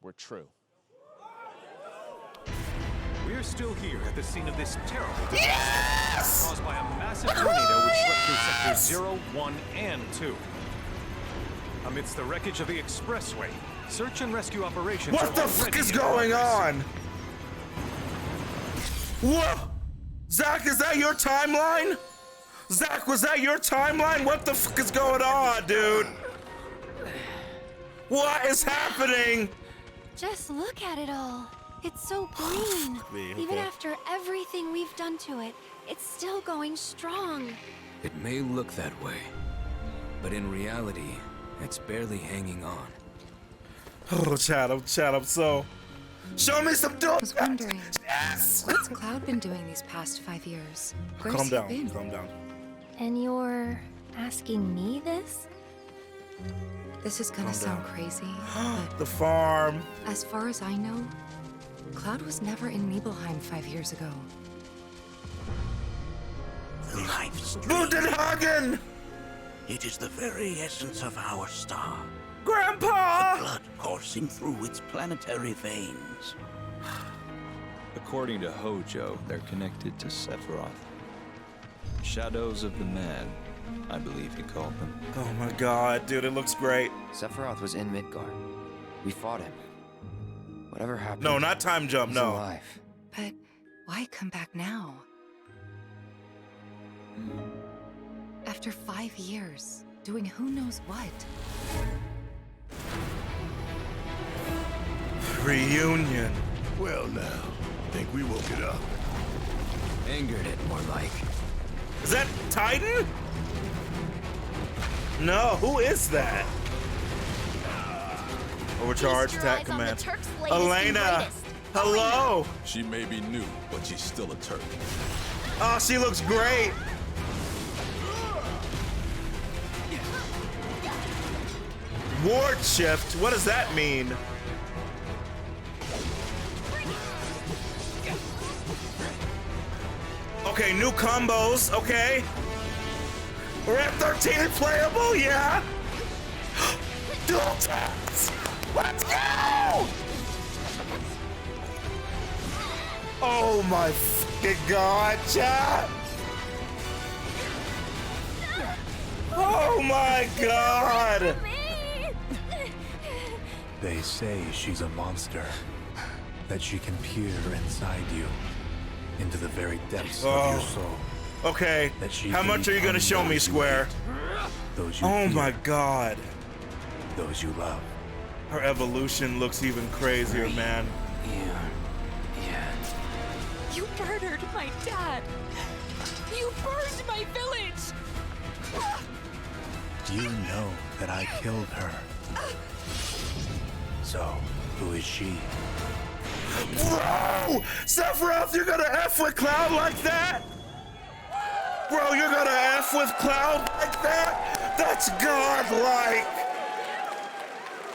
were true. We're still here at the scene of this terrible disaster Yes! caused by a massive tornado which swept through sectors 0, 1, and 2. Amidst the wreckage of the expressway, search and rescue operations What the fuck is going on? Whoa! Zach, is that your timeline? Zach, was that your timeline? What the fuck is going on, dude? What is happening? Just look at it all. It's so green. Even after everything we've done to it, it's still going strong. It may look that way, but in reality, it's barely hanging on. Oh, Chad, I'm so... Show me some dope! I was wondering, yes! what's Cloud been doing these past 5 years? Where's Calm he down, been? calm down. And you're asking me this? This is gonna Calm sound down. crazy, but The farm. as far as I know, Cloud was never in Nibelheim 5 years ago. The life stream. Budenhagen! It is the very essence of our star. Grandpa! Blood coursing through its planetary veins. According to Hojo, they're connected to Sephiroth. Shadows of the Man, I believe he called them. Oh my god, dude, it looks great. Sephiroth was in Midgard. We fought him. Whatever happened. No, not time jump, he's no. alive. But why come back now? After 5 years, doing who knows what? Reunion. Well now, think we woke it up. Angered it, more like. Is that Titan? No, who is that? Overcharge, Feast your attack eyes on the command. Turk's latest and Elena! greatest. Hello! She may be new, but she's still a Turk. Oh, she looks great! Ward shift? What does that mean? Okay, new combos, okay. We're at 13 playable, yeah? Dual taps! Let's go! Oh my fucking god, chat! Oh my god! They say she's a monster, that she can peer inside you, into the very depths of your soul. Okay, That she how can much are you gonna become show me, those you Square? hate, those you Oh fear, my god. those you love. Her evolution looks even crazier, man. You murdered my dad. You burned my village. You know that I killed her. So, who is she? Bro! Sephiroth, you're gonna F with Cloud like that? Bro, you're gonna F with Cloud like that? That's godlike!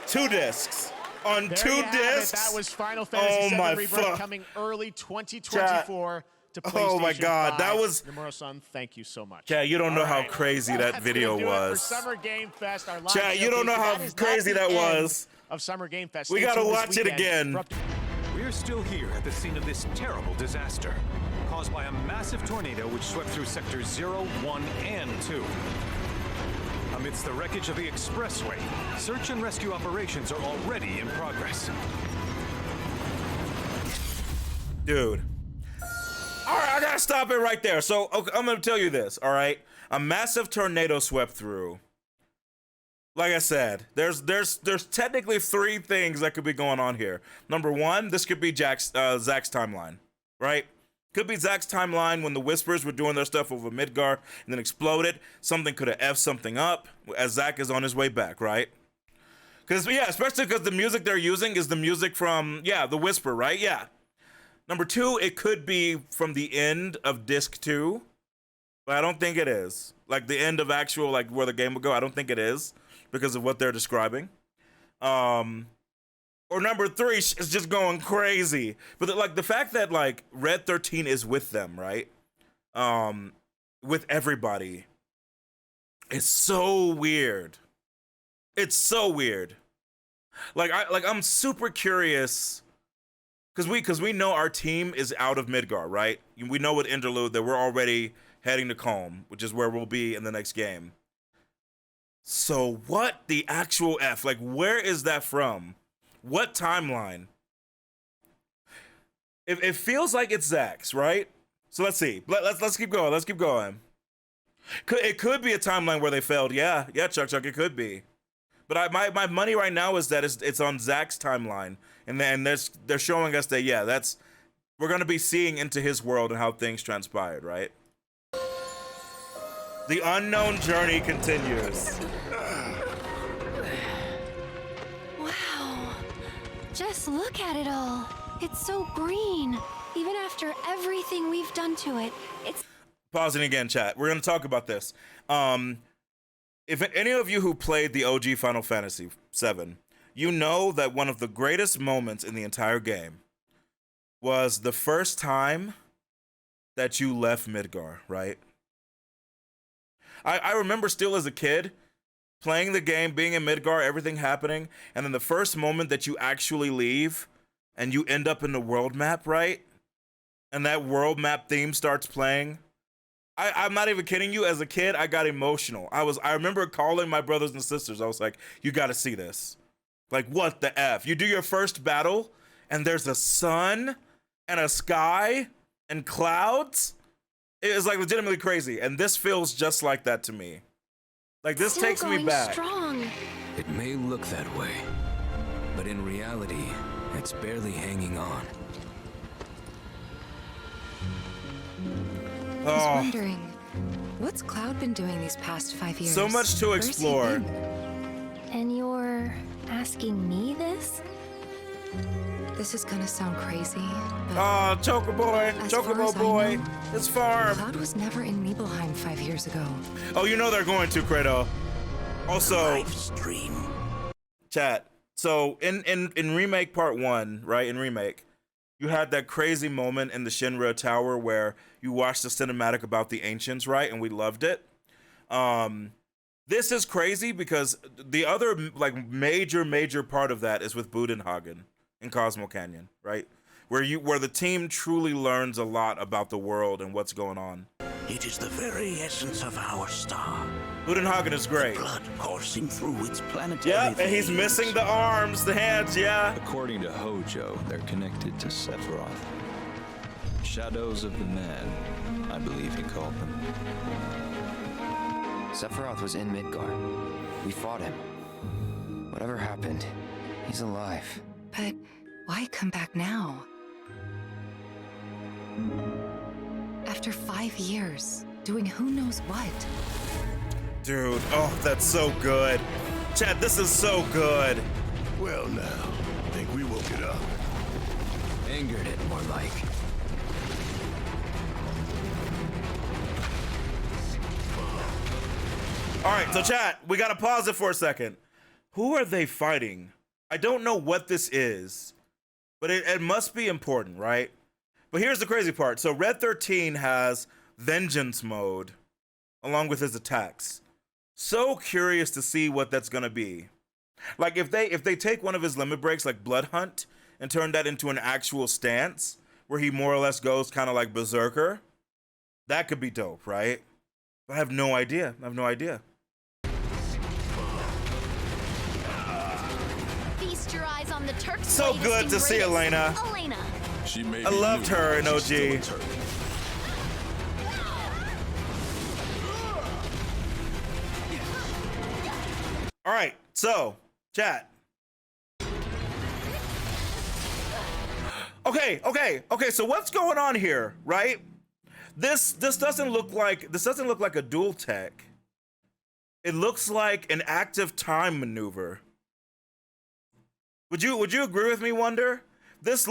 2 discs. On There 2 you have it. discs? That was Final Fantasy my VII Rebirth fuck. coming early 2024 to PlayStation Oh my god, 5. that was... Nomura-san, thank you so much. Chat, you don't know All how right. crazy that That's video gonna do it for was. Summer Game Fest, our live Chat, you don't know showcase. how That is not crazy the that end was. Of Summer Game Fest. We Stay gotta tuned this watch it weekend again. for up- We're still here at the scene of this terrible disaster caused by a massive tornado which swept through sectors 0, 1, and 2. Amidst the wreckage of the expressway, search and rescue operations are already in progress. Dude. All right, I gotta stop it right there. So okay, I'm gonna tell you this, all right? A massive tornado swept through. Like I said, there's technically 3 things that could be going on here. Number 1, this could be Zach's timeline, right? Could be Zach's timeline when the Whispers were doing their stuff over Midgard and then exploded. Something could have F'd something up as Zach is on his way back, right? Because, yeah, especially because the music they're using is the music from, yeah, the Whisper, right? Yeah. Number 2, it could be from the end of Disc 2, but I don't think it is. Like the end of actual, like where the game will go, I don't think it is because of what they're describing. Or number 3 is just going crazy. But like the fact that like Red 13 is with them, right? With everybody. It's so weird. It's so weird. I'm super curious because we know our team is out of Midgar, right? We know with Interlude that we're already heading to Calm, which is where we'll be in the next game. So what the actual F? Like, where is that from? What timeline? It feels like it's Zack's, right? So let's see. Let's keep going. Let's keep going. It could be a timeline where they failed. Yeah, Chuck, it could be. But my money right now is that it's on Zack's timeline, and then they're showing us that we're gonna be seeing into his world and how things transpired, right? The unknown journey continues. Wow. Just look at it all. It's so green. Even after everything we've done to it, it's... Pausing again, chat. We're going to talk about this. If any of you who played the OG Final Fantasy VII, you know that one of the greatest moments in the entire game was the first time that you left Midgar, right? I remember still as a kid playing the game, being in Midgar, everything happening, and then the first moment that you actually leave and you end up in the world map, right? And that world map theme starts playing. I'm not even kidding you. As a kid, I got emotional. I remember calling my brothers and sisters. I was like, you got to see this. Like, what the F? You do your first battle, and there's a sun and a sky and clouds. It is like legitimately crazy. And this feels just like that to me. Like, this still takes me going back. Strong. It may look that way, but in reality, it's barely hanging on. I was wondering, what's Cloud been doing these past 5 years? So much to Where's he explore. been? And you're asking me this? This is gonna sound crazy, but Oh, Choco Boy, as far Chocobo as I Boy, know, his farm. Cloud was never in Nibelheim 5 years ago. Oh, you know they're going to, Kratos. Also, Live stream. chat. So in Remake Part 1, right, in Remake, you had that crazy moment in the Shinra Tower where you watched the cinematic about the ancients, right? And we loved it. This is crazy because the other like major part of that is with Budenhagen in Cosmo Canyon, right? Where the team truly learns a lot about the world and what's going on. It is the very essence of our star. Budenhagen is great. Blood coursing through its planetary Yeah, and he's veins. missing the arms, the hands, yeah. According to Hojo, they're connected to Sephiroth. Shadows of the Man, I believe he called them. Sephiroth was in Midgar. We fought him. Whatever happened, he's alive. But why come back now? After 5 years, doing who knows what? Dude, oh, that's so good. Chad, this is so good. Well now, I think we woke it up. Angered it, more like. All right, so chat, we gotta pause it for a second. Who are they fighting? I don't know what this is, but it must be important, right? But here's the crazy part. So Red 13 has Vengeance mode along with his attacks. So curious to see what that's gonna be. Like if they take one of his limit breaks like Blood Hunt and turn that into an actual stance where he more or less goes kind of like Berserker, that could be dope, right? But I have no idea. Feast your eyes on the Turk's So good to see Elena. She may I be loved new, her in but she's OG. still a Turk. All right, so chat. Okay. So what's going on here, right? This doesn't look like a dual tech. It looks like an active time maneuver. Would you agree with me, Wonder? This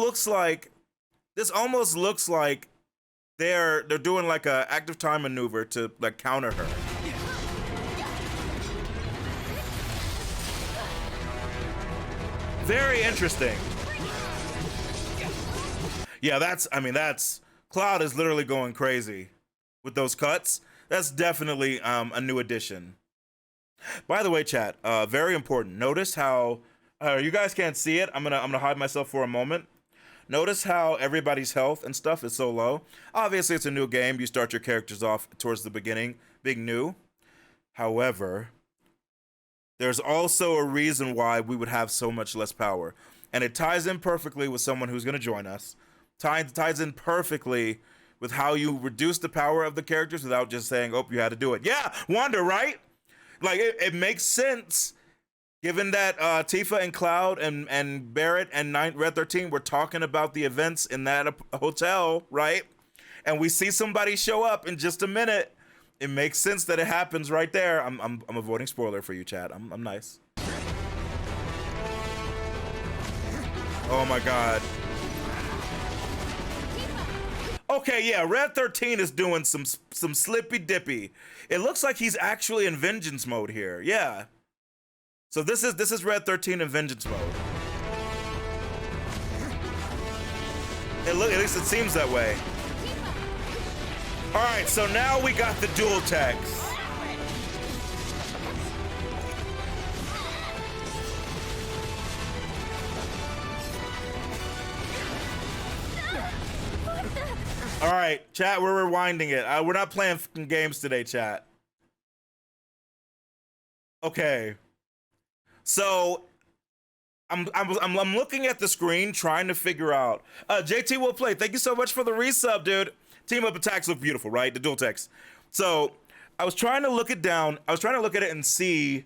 almost looks like they're doing like a active time maneuver to like counter her. Very interesting. Yeah, that's Cloud is literally going crazy with those cuts. That's definitely a new addition. By the way, chat, very important. Notice how You guys can't see it. I'm gonna hide myself for a moment. Notice how everybody's health and stuff is so low. Obviously, it's a new game. You start your characters off towards the beginning, being new. However, there's also a reason why we would have so much less power. And it ties in perfectly with someone who's going to join us. Ties in perfectly with how you reduce the power of the characters without just saying, oh, you had to do it. Yeah, Wanda, right? Like, it makes sense. Given that Tifa and Cloud and Barrett and Red 13 were talking about the events in that hotel, right? And we see somebody show up in just a minute. It makes sense that it happens right there. I'm avoiding spoiler for you, chat. I'm nice. Oh my god. Okay, yeah, Red 13 is doing some slippy dippy. It looks like he's actually in vengeance mode here. Yeah. So this is Red 13 in vengeance mode. At least it seems that way. All right, so now we got the dual text. All right, chat, we're rewinding it. We're not playing fucking games today, chat. Okay. So I'm looking at the screen trying to figure out. JT will play. Thank you so much for the resub, dude. Team up attacks look beautiful, right? The dual text. So I was trying to look it down. I was trying to look at it and see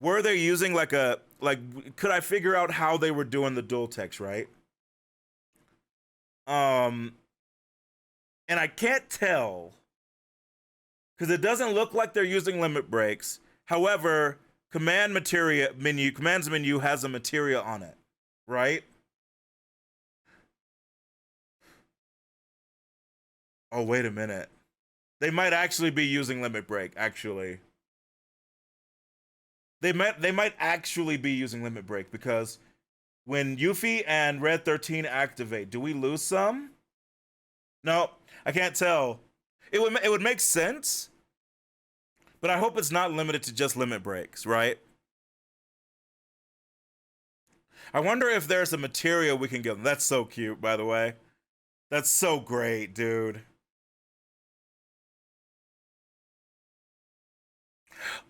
were they using could I figure out how they were doing the dual text, right? And I can't tell because it doesn't look like they're using limit breaks. However, commands menu has a materia on it, right? Oh, wait a minute. They might actually be using limit break, actually. They might actually be using limit break because when Yuffie and Red 13 activate, do we lose some? No, I can't tell. It would make sense. But I hope it's not limited to just limit breaks, right? I wonder if there's a material we can give them. That's so cute, by the way. That's so great, dude.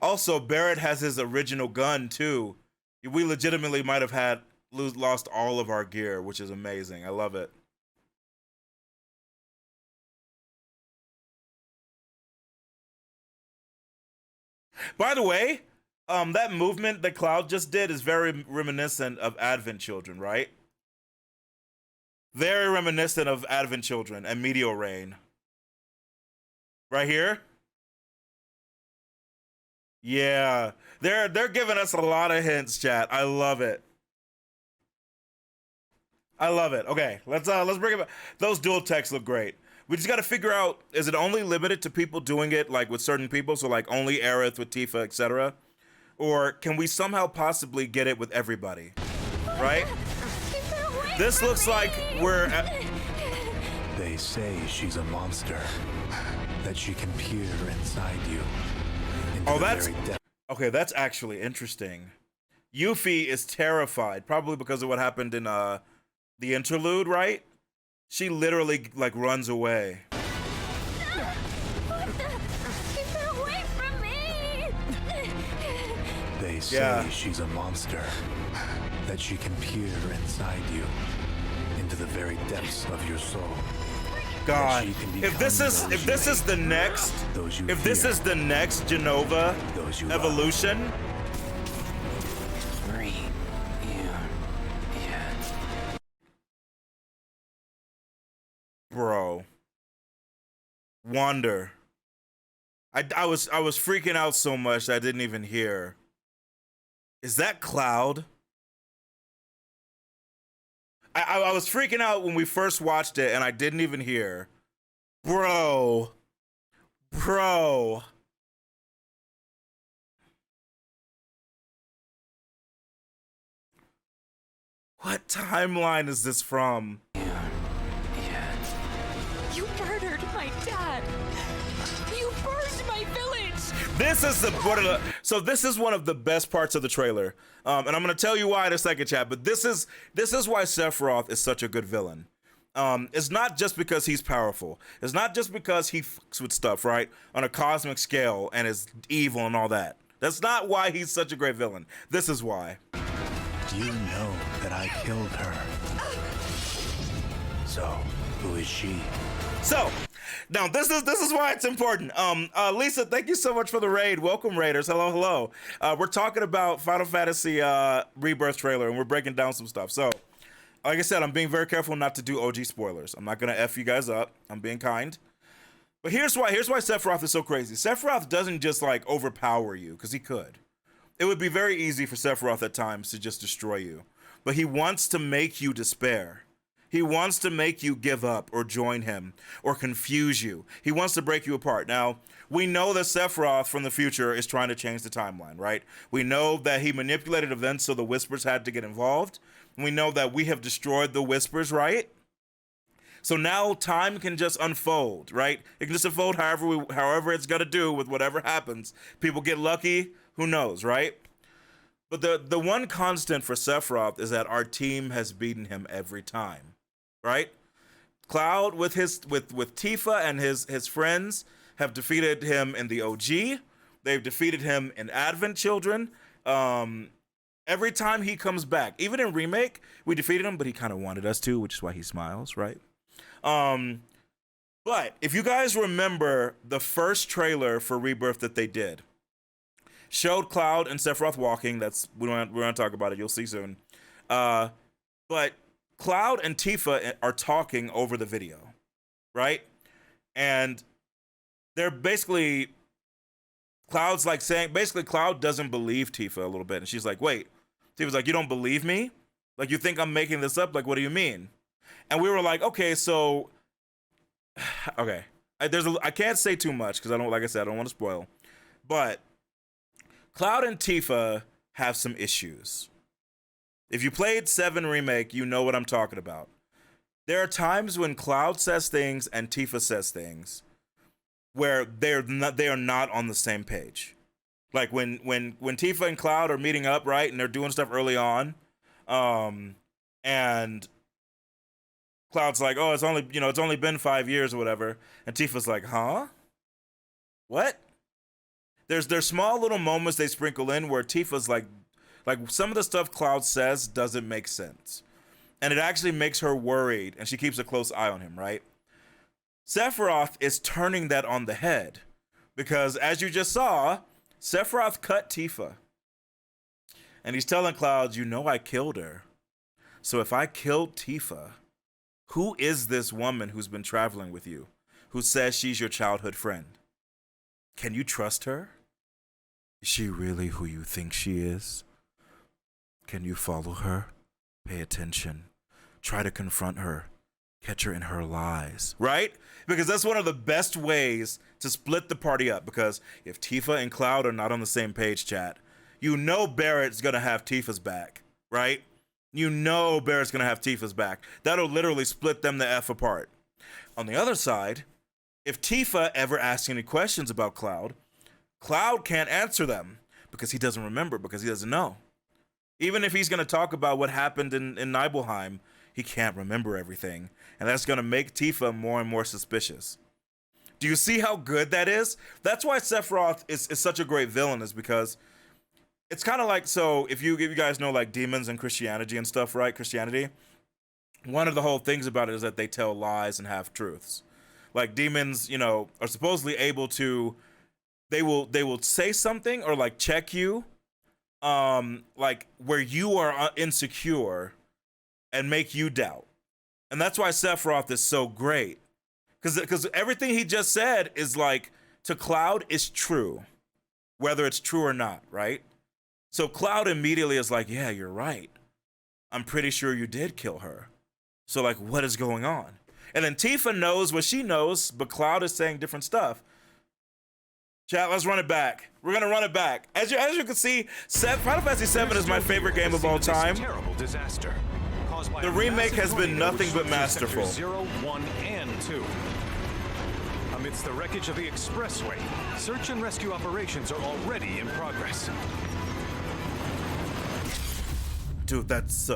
Also, Barrett has his original gun, too. We legitimately might have lost all of our gear, which is amazing. I love it. By the way, that movement that Cloud just did is very reminiscent of Advent Children, right? Very reminiscent of Advent Children and Meteor Rain. Right here? Yeah. They're giving us a lot of hints, chat. I love it. I love it. Okay, let's bring it back. Those dual texts look great. We just got to figure out, is it only limited to people doing it like with certain people? So like only Aerith with Tifa, etc. Or can we somehow possibly get it with everybody? Right? This looks like we're They say she's a monster. That she can peer inside you. Oh, that's okay. That's actually interesting. Yuffie is terrified, probably because of what happened in the interlude, right? She literally like runs away. Keep her away from me! They say she's a monster. That she can peer inside you into the very depths of your soul. God, if this is the next Genova evolution, bro, Wander. I was freaking out so much that I didn't even hear. Is that Cloud? I was freaking out when we first watched it and I didn't even hear. Bro. What timeline is this from? You murdered my dad. You burned my village. This is this is one of the best parts of the trailer, and I'm gonna tell you why in a second, chat. But this is why Sephiroth is such a good villain. It's not just because he's powerful. It's not just because he fucks with stuff, right, on a cosmic scale and is evil and all that. That's not why he's such a great villain. This is why. You know that I killed her. So, who is she? So, now this is why it's important. Lisa, thank you so much for the raid. Welcome, raiders. Hello, hello. We're talking about Final Fantasy Rebirth trailer, and we're breaking down some stuff. So, like I said, I'm being very careful not to do OG spoilers. I'm not gonna F you guys up. I'm being kind. But here's why Sephiroth is so crazy. Sephiroth doesn't just like overpower you, because he could. It would be very easy for Sephiroth at times to just destroy you. But he wants to make you despair. He wants to make you give up or join him or confuse you. He wants to break you apart. Now, we know that Sephiroth from the future is trying to change the timeline, right? We know that he manipulated events so the Whispers had to get involved. We know that we have destroyed the Whispers, right? So now time can just unfold, right? It can just unfold however it's gonna do with whatever happens. People get lucky, who knows, right? But the one constant for Sephiroth is that our team has beaten him every time, right? Cloud with Tifa and his friends have defeated him in the OG. They've defeated him in Advent Children. Every time he comes back, even in Remake, we defeated him, but he kind of wanted us to, which is why he smiles, right? But if you guys remember the first trailer for Rebirth that they did, showed Cloud and Sephiroth walking. We're gonna talk about it. You'll see soon. But Cloud and Tifa are talking over the video, right? And they're basically, Cloud's like saying, basically Cloud doesn't believe Tifa a little bit, and she's like, "Wait." Tifa's like, "You don't believe me? Like, you think I'm making this up? Like, what do you mean?" And we were like, okay, so, okay. I can't say too much because like I said, I don't want to spoil. But Cloud and Tifa have some issues. If you played 7 Remake, you know what I'm talking about. There are times when Cloud says things and Tifa says things where they are not on the same page. Like when Tifa and Cloud are meeting up, right, and they're doing stuff early on, and Cloud's like, "Oh, it's only been 5 years or whatever," and Tifa's like, "Huh? What?" There's small little moments they sprinkle in where Tifa's like some of the stuff Cloud says doesn't make sense, and it actually makes her worried, and she keeps a close eye on him, right? Sephiroth is turning that on the head, because as you just saw, Sephiroth cut Tifa, and he's telling Cloud, "You know I killed her, so if I killed Tifa, who is this woman who's been traveling with you, who says she's your childhood friend? Can you trust her? Is she really who you think she is? Can you follow her? Pay attention. Try to confront her. Catch her in her lies." Right? Because that's one of the best ways to split the party up. Because if Tifa and Cloud are not on the same page, chat, you know Barrett's gonna have Tifa's back, right? You know Barrett's gonna have Tifa's back. That'll literally split them the F apart. On the other side, if Tifa ever asks any questions about Cloud, Cloud can't answer them because he doesn't remember, because he doesn't know. Even if he's gonna talk about what happened in Nibelheim, he can't remember everything. And that's gonna make Tifa more and more suspicious. Do you see how good that is? That's why Sephiroth is such a great villain, is because it's kind of like, so if you guys know like demons and Christianity and stuff, right? Christianity, one of the whole things about it is that they tell lies and half truths. Like demons, are supposedly able to, they will say something or like check you, like where you are insecure and make you doubt. And that's why Sephiroth is so great. Because everything he just said is like, to Cloud is true, whether it's true or not, right? So Cloud immediately is like, "Yeah, you're right. I'm pretty sure you did kill her. So like, what is going on?" And then Tifa knows what she knows, but Cloud is saying different stuff. Chat, let's run it back. We're gonna run it back. As you can see, Final Fantasy 7 is my favorite game of all time. Terrible disaster caused by the remake has been nothing but masterful. 0, 1, and 2. Amidst the wreckage of the expressway, search and rescue operations are already in progress. Dude, that's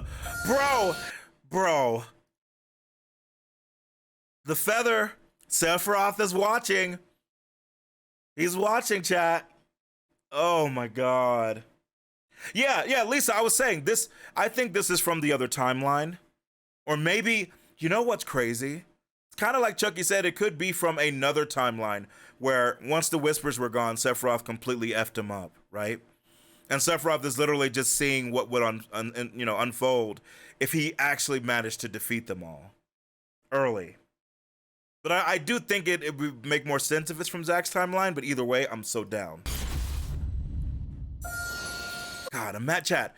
bro. The feather, Sephiroth is watching. He's watching, chat. Oh my god. Yeah, Lisa, I was saying this. I think this is from the other timeline. Or maybe, you know what's crazy? It's kind of like Chucky said, it could be from another timeline where once the Whispers were gone, Sephiroth completely effed him up, right? And Sephiroth is literally just seeing what would unfold if he actually managed to defeat them all early. But I do think it would make more sense if it's from Zack's timeline, but either way, I'm so down. God, imagine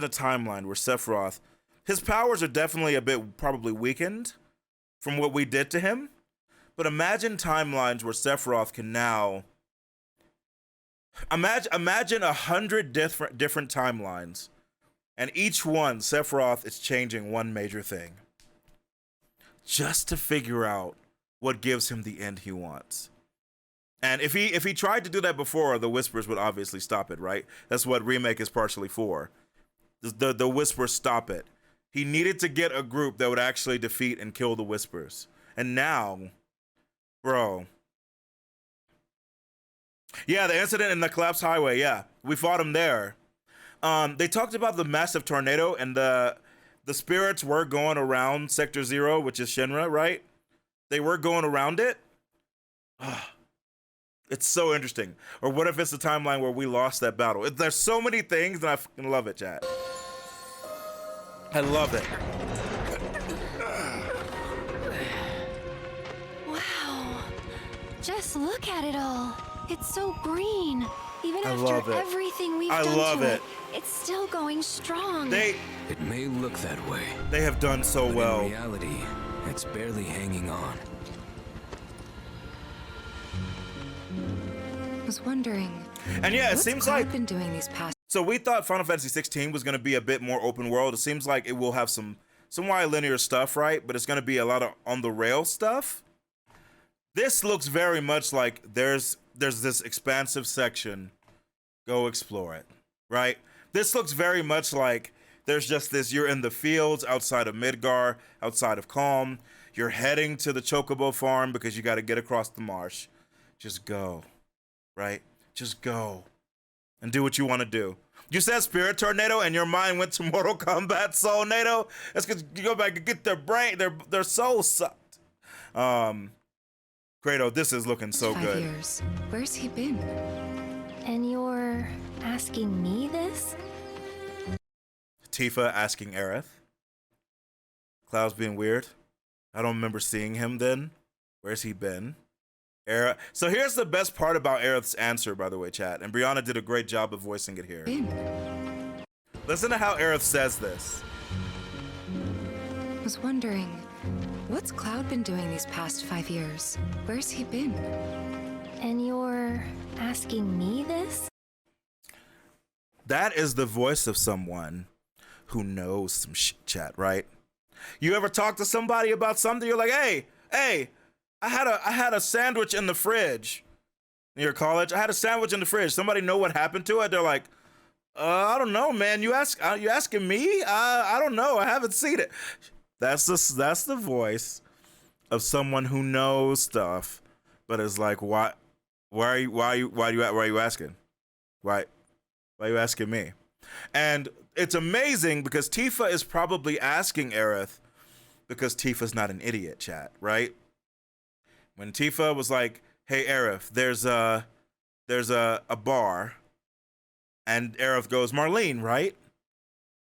a timeline where Sephiroth, his powers are definitely a bit probably weakened from what we did to him, but imagine timelines where Sephiroth can now, imagine 100 different timelines, and each one, Sephiroth is changing one major thing, just to figure out what gives him the end he wants. And if he tried to do that before, the Whispers would obviously stop it, right? That's what Remake is partially for. The Whispers stop it. He needed to get a group that would actually defeat and kill the Whispers. And now, bro. Yeah, the incident in the collapsed highway, yeah. We fought him there. They talked about the massive tornado, and the spirits were going around Sector 0, which is Shinra, right? They were going around it. It's so interesting. Or what if it's the timeline where we lost that battle? There's so many things, and I fucking love it, chat. I love it. Wow. Just look at it all. It's so green. Even I after love it. everything we've I done love to it. it's still going strong. It may look that way. They have done so but well. In reality, it's barely hanging on. I was wondering. And yeah, it what's seems Cloud like been doing these past. So we thought Final Fantasy 16 was going to be a bit more open world. It seems like it will have some linear stuff, right? But it's going to be a lot of on the rail stuff. This looks very much like there's this expansive section. Go explore it, right? This looks very much like there's just this, you're in the fields outside of Midgar, outside of Calm. You're heading to the Chocobo farm because you got to get across the marsh. Just go, right? Just go and do what you want to do. You said Spirit Tornado and your mind went to Mortal Kombat Soul Nado. That's because you go back and get their brain, their soul sucked. Kratos, this is looking so 5 good. years. Where's he been? And you're asking me this? Tifa asking Aerith. Cloud's being weird. I don't remember seeing him then. Where's he been? Aerith. So here's the best part about Aerith's answer, by the way, chat. And Brianna did a great job of voicing it here. Listen to how Aerith says this. I was wondering, what's Cloud been doing these past 5 years? Where's he been? And you're asking me this? That is the voice of someone who knows some shit, chat, right? You ever talk to somebody about something? You're like, hey, I had a sandwich in the fridge. In your college, I had a sandwich in the fridge. Somebody know what happened to it? They're like, I don't know, man. You asking me? I don't know. I haven't seen it. That's the voice of someone who knows stuff, but is like, why are you asking? Why are you asking me? And it's amazing because Tifa is probably asking Aerith because Tifa's not an idiot, chat, right? When Tifa was like, hey, Aerith, there's a bar. And Aerith goes, Marlene, right?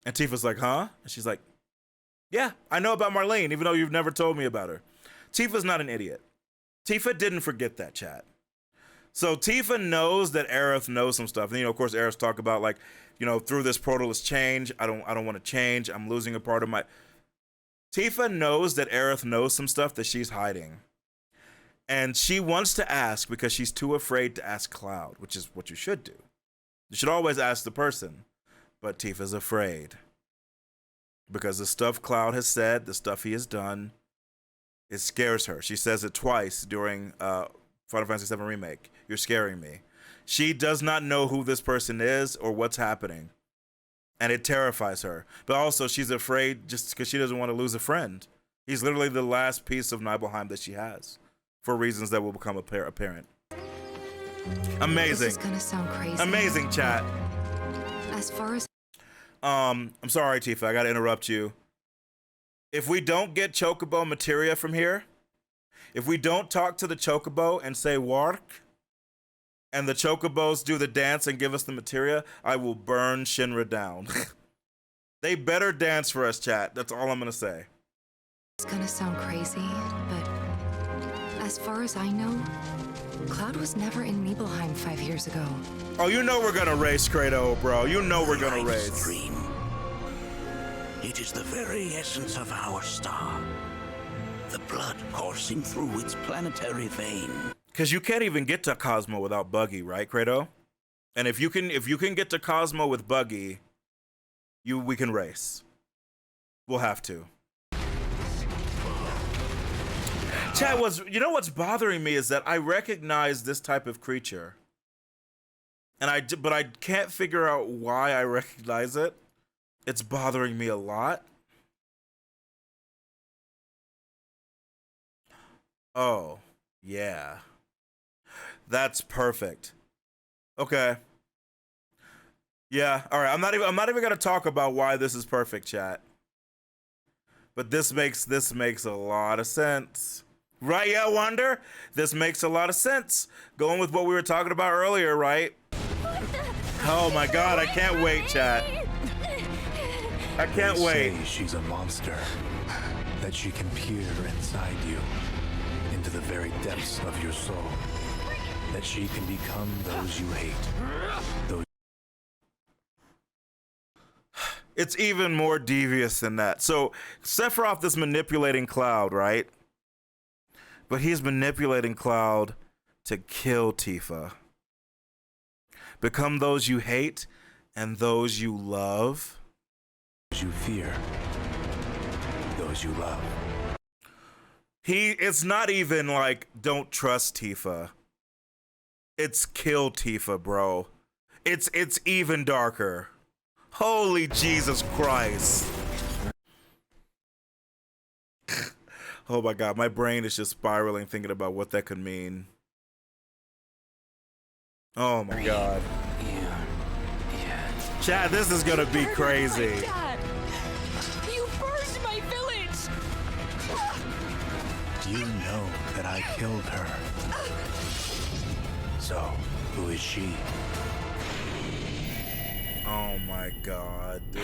And Tifa's like, huh? And she's like, yeah, I know about Marlene, even though you've never told me about her. Tifa's not an idiot. Tifa didn't forget that, chat. So Tifa knows that Aerith knows some stuff. And, of course, Aerith's talk about, like, through this portal is change. I don't want to change. I'm losing a part of my... Tifa knows that Aerith knows some stuff that she's hiding. And she wants to ask because she's too afraid to ask Cloud, which is what you should do. You should always ask the person. But Tifa's afraid. Because the stuff Cloud has said, the stuff he has done, It scares her. She says it twice during Final Fantasy VII Remake. You're scaring me. She does not know who this person is or what's happening. And it terrifies her. But also, she's afraid just because she doesn't want to lose a friend. He's literally the last piece of Nibelheim that she has, for reasons that will become apparent. Amazing. This is gonna sound crazy. Amazing, chat. As far as I'm sorry, Tifa, I gotta interrupt you. If we don't get Chocobo materia from here, if we don't talk to the Chocobo and say Wark, and the Chocobos do the dance and give us the materia, I will burn Shinra down. They better dance for us, chat. That's all I'm gonna say. it's gonna sound crazy, but as far as I know, Cloud was never in Nibelheim 5 years ago. Oh, you know we're gonna race, Kratos, bro. You know we're gonna race. Dream. It is the very essence of our star. The blood coursing through its planetary vein. Cause you can't even get to Cosmo without Buggy, right, Kratos? And if you can get to Cosmo with Buggy, we can race. We'll have to. Chat, you know what's bothering me is that I recognize this type of creature, but I can't figure out why I recognize it. It's bothering me a lot. Oh, yeah. That's perfect. Okay. Yeah, all right. I'm not even gonna talk about why this is perfect, chat. But this makes a lot of sense. Right, yeah, Wonder? This makes a lot of sense. Going with what we were talking about earlier, right? Oh my god, I can't wait, chat. I can't wait. Say she's a monster, that she can peer inside you, into the very depths of your soul, that she can become those you hate. It's even more devious than that. So Sephiroth is manipulating Cloud, right? But he's manipulating Cloud to kill Tifa. Become those you hate and those you love. Those you fear, those you love. It's not even like don't trust Tifa. It's kill Tifa, bro. It's even darker. Holy Jesus Christ. Oh my god, my brain is just spiraling thinking about what that could mean. Oh my god. Yeah. Chad, this is gonna be crazy. Dad, you burned my village! You know that I killed her. So, who is she? Oh my god, dude.